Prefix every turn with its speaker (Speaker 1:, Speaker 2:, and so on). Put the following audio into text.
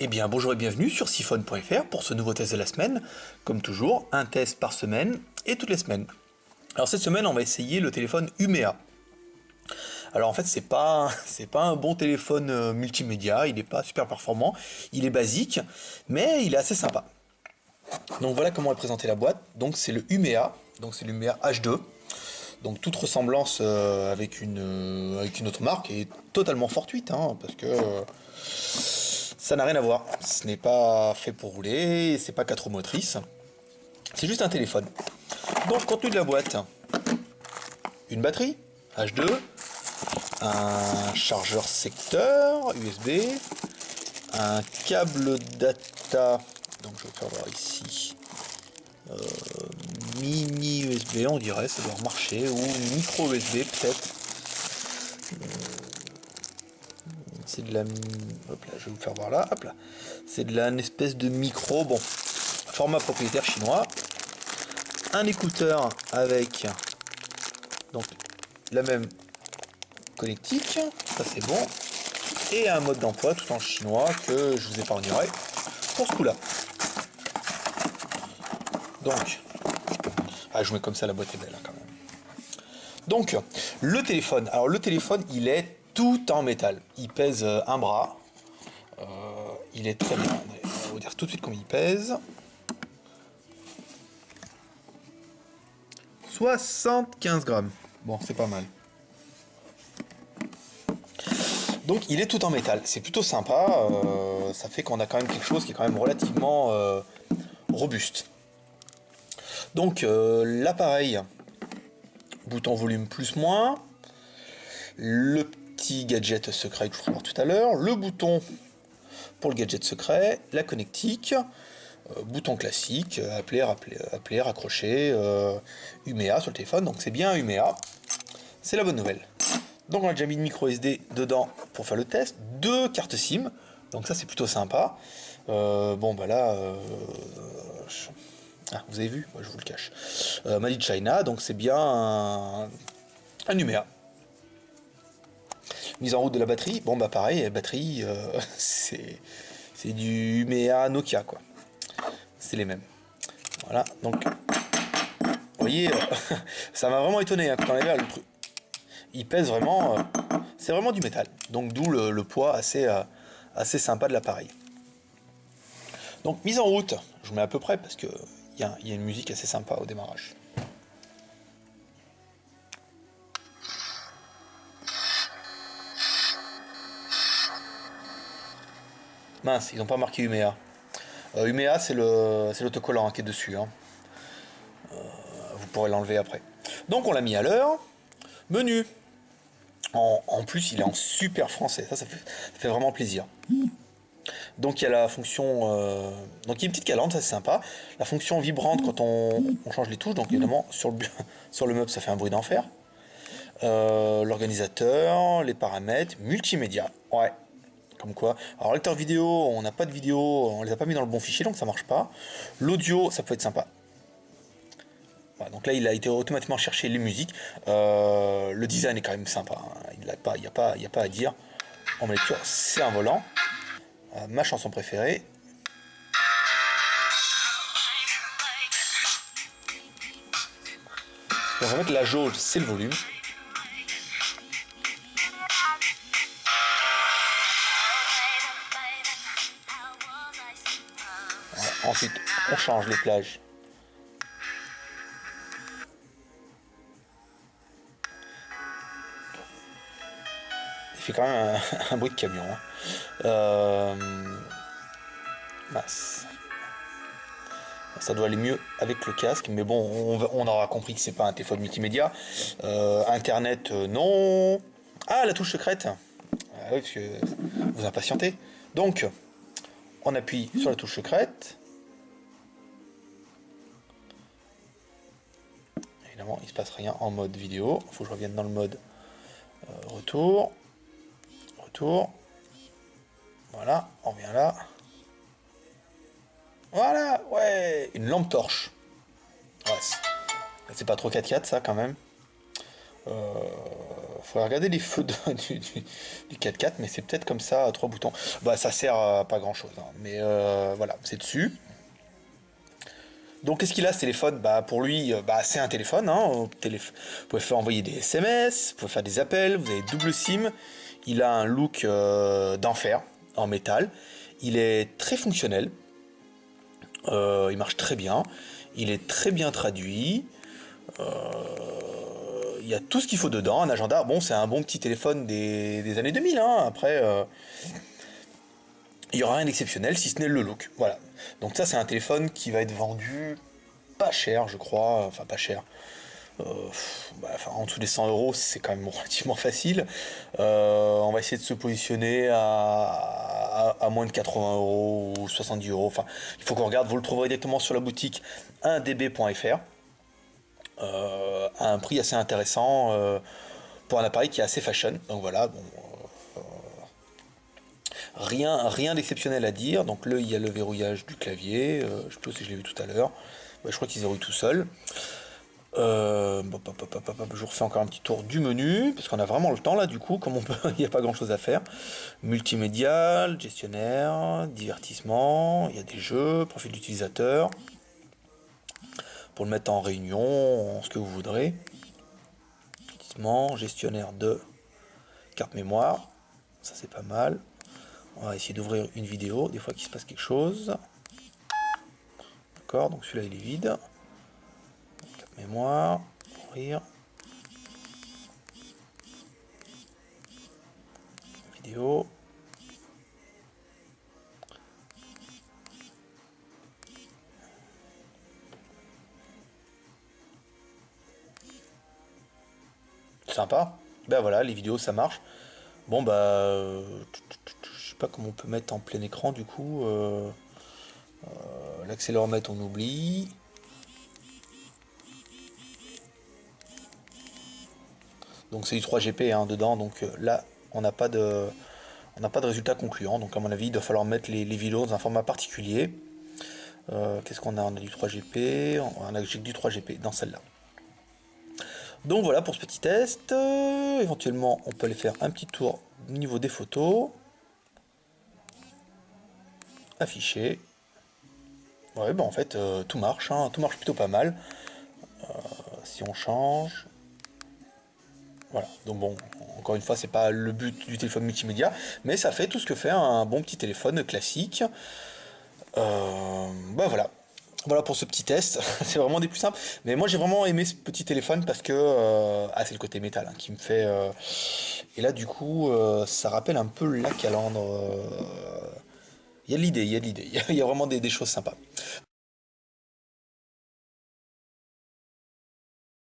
Speaker 1: Eh bien bonjour et bienvenue sur siphon.fr pour ce nouveau test de la semaine. Comme toujours, un test par semaine et toutes les semaines. Alors cette semaine on va essayer le téléphone Umea. Alors en fait c'est pas un bon téléphone multimédia, il n'est pas super performant, il est basique, mais il est assez sympa. Donc voilà comment est présentée la boîte. Donc c'est le Umea, donc c'est l'Umea H2. Donc toute ressemblance avec une autre marque est totalement fortuite, hein, parce que ça n'a rien à voir. Ce n'est pas fait pour rouler, c'est pas 4 roues motrices, c'est juste un téléphone. Donc contenu de la boîte, une batterie H2, un chargeur secteur USB, un câble data, donc je vais faire voir ici, mini USB on dirait, ça doit marcher, ou micro USB peut-être. C'est de la... Hop là, je vais vous faire voir là, hop là. C'est de la une espèce de micro, bon, format propriétaire chinois. Un écouteur avec donc la même connectique, ça c'est bon. Et un mode d'emploi tout en chinois que je vous épargnerai pour ce coup-là. Donc, je vous mets comme ça, la boîte est belle hein, quand même. Donc, le téléphone. Alors le téléphone, il est tout en métal. Il pèse un bras. Il est très bien. On va vous dire tout de suite combien il pèse. 75 grammes. Bon, c'est pas mal. Donc il est tout en métal. C'est plutôt sympa. Ça fait qu'on a quand même quelque chose qui est quand même relativement robuste. Donc l'appareil, bouton volume plus moins, le petit gadget secret que je vous ferai voir tout à l'heure, le bouton pour le gadget secret, la connectique, bouton classique, appeler, raccrocher, Umea sur le téléphone, donc c'est bien Umea, c'est la bonne nouvelle. Donc on a déjà mis une micro SD dedans pour faire le test, 2 cartes SIM, donc ça c'est plutôt sympa. Bon bah là, vous avez vu, moi je vous le cache. Made in China, donc c'est bien un Umea. Mise en route de la batterie, bon bah pareil, batterie, c'est du Umea Nokia quoi. C'est les mêmes. Voilà, donc, vous voyez, ça m'a vraiment étonné hein, quand on avait le truc. Il pèse vraiment, c'est vraiment du métal. Donc d'où le poids assez sympa de l'appareil. Donc mise en route, je vous mets à peu près parce que il y a une musique assez sympa au démarrage. Mince, ils n'ont pas marqué Umea. Umea, c'est l'autocollant hein, qui est dessus. Hein. Vous pourrez l'enlever après. Donc on l'a mis à l'heure. Menu. En plus, il est en super français. Ça fait vraiment plaisir. Donc il y a la fonction... donc il y a une petite calandre, ça c'est sympa. La fonction vibrante quand on change les touches. Donc évidemment, sur le meuble, ça fait un bruit d'enfer. L'organisateur, les paramètres, multimédia. Ouais. Comme quoi. Alors lecteur vidéo, on n'a pas de vidéo, on les a pas mis dans le bon fichier, donc ça marche pas. L'audio, ça peut être sympa. Voilà, donc là, il a été automatiquement chercher les musiques. Le design est quand même sympa. Hein. Il n'y a pas à dire. En lecture, c'est un volant. Ma chanson préférée. Donc en fait, la jauge, c'est le volume. Voilà. Ensuite, on change les plages. Il fait quand même un bruit de camion. Hein. Mince. Ça doit aller mieux avec le casque, mais bon, on aura compris que c'est pas un téléphone multimédia. Internet, non. Ah, la touche secrète. Ah oui, parce que vous impatientez. Donc, on appuie sur la touche secrète. Évidemment, il se passe rien en mode vidéo. Il faut que je revienne dans le mode retour. Voilà, on revient là. Voilà, ouais, une lampe torche. Ouais, c'est pas trop 4x4 ça quand même. Faudrait regarder les feux du 4x4, mais c'est peut-être comme ça, à 3 boutons. Bah, ça sert à pas grand-chose, hein. Mais voilà, c'est dessus. Donc qu'est-ce qu'il a ce téléphone? Bah pour lui, bah, c'est un téléphone, hein. Vous pouvez faire envoyer des SMS, vous pouvez faire des appels, vous avez double SIM. Il a un look d'enfer en métal. Il est très fonctionnel. Il marche très bien. Il est très bien traduit. Il y a tout ce qu'il faut dedans. Un agenda. Bon, c'est un bon petit téléphone des années 2000, hein. Après, il n'y aura rien d'exceptionnel si ce n'est le look. Voilà. Donc ça, c'est un téléphone qui va être vendu pas cher, je crois. Enfin, pas cher. En dessous des 100 euros, c'est quand même relativement facile. On va essayer de se positionner à moins de 80 euros ou 70 euros. Enfin, il faut qu'on regarde. Vous le trouverez directement sur la boutique 1db.fr à un prix assez intéressant pour un appareil qui est assez fashion. Donc voilà, bon, rien d'exceptionnel à dire. Donc là, il y a le verrouillage du clavier. Je sais pas si je l'ai vu tout à l'heure. Je crois qu'il se verrouille tout seul. Je vous refais encore un petit tour du menu, parce qu'on a vraiment le temps là, du coup, comme on peut, il n'y a pas grand chose à faire. Multimédia, gestionnaire, divertissement, il y a des jeux, profil d'utilisateur, pour le mettre en réunion, en ce que vous voudrez. Divertissement, gestionnaire de carte mémoire, ça c'est pas mal. On va essayer d'ouvrir une vidéo, des fois qu'il se passe quelque chose. D'accord, donc celui-là il est vide. Mémoire, ouvrir, vidéo, sympa. Ben voilà, les vidéos ça marche. Bon bah, je sais pas comment on peut mettre en plein écran du coup. L'accéléromètre on oublie. Donc c'est du 3GP hein, dedans, donc là on n'a pas de résultat concluant. Donc à mon avis il doit falloir mettre les vidéos dans un format particulier. Qu'est-ce qu'on a? On a du 3GP, on a du 3GP dans celle-là. Donc voilà pour ce petit test. Éventuellement on peut aller faire un petit tour au niveau des photos. Afficher. Ouais bah en fait tout marche, hein, tout marche plutôt pas mal. Si on change. Voilà, donc bon, encore une fois, c'est pas le but du téléphone multimédia, mais ça fait tout ce que fait un bon petit téléphone classique. Bah voilà. Voilà pour ce petit test, c'est vraiment des plus simples. Mais moi j'ai vraiment aimé ce petit téléphone parce que c'est le côté métal hein, qui me fait. Et là du coup, ça rappelle un peu la calandre. Il y a de l'idée, il y a vraiment des choses sympas.